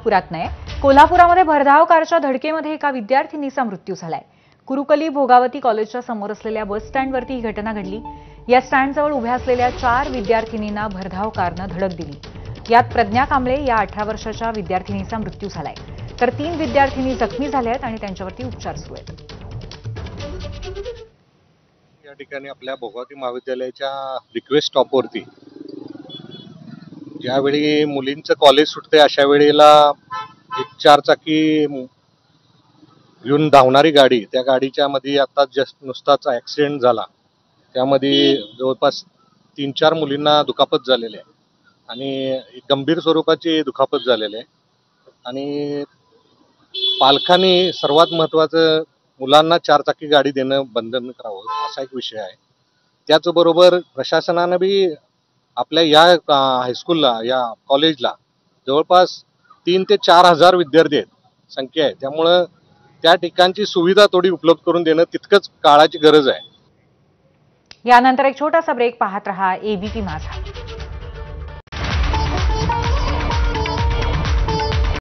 नागपुरात नाही, कोल्हापुरामध्ये भरधाव कारच्या धडकेमध्ये एका विद्यार्थिनीचा मृत्यू झालाय। कुरुकली भोगावती कॉलेजच्या समोर असलेल्या बस स्टँडवरती ही घटना घडली। या स्टँडजवळ उभ्या असलेल्या 4 विद्यार्थिनींना भरधाव कारनं धडक दिली। यात प्रज्ञा कांबळे या 18 वर्षाच्या विद्यार्थिनीचा मृत्यू झालाय, तर 3 विद्यार्थिनी जखमी झाल्या आहेत आणि त्यांच्यावरती उपचार सुरू आहेत। या ठिकाणी आपल्या भोगावती महाविद्यालयाच्या रिक्वेस्ट स्टॉपवरती ज्यावेळी मुलींचं कॉलेज सुटते अशा वेळेला एक 4 चाकी घेऊन धावणारी गाडी, त्या गाडीच्या मध्ये आता जस्ट नुसताच ऍक्सिडेंट झाला। त्यामध्ये जवळपास 3-4 मुलींना दुखापत झालेली आहे आणि गंभीर स्वरूपाची दुखापत झालेली आहे आणि पालकांनी सर्वात महत्त्वाचं मुलांना 4 चाकी गाडी देणं बंधन करावं असा एक विषय आहे। त्याचबरोबर प्रशासनानं बी आपल्या या हायस्कूलला या कॉलेजला जवळपास 3 ते 4 हजार विद्यार्थी आहेत संख्या आहे, त्यामुळं त्या ठिकाणची सुविधा थोडी उपलब्ध करून देणं तितकंच काळाची गरज आहे। यानंतर एक छोटासा ब्रेक पाहत रहा एबीपी माझा।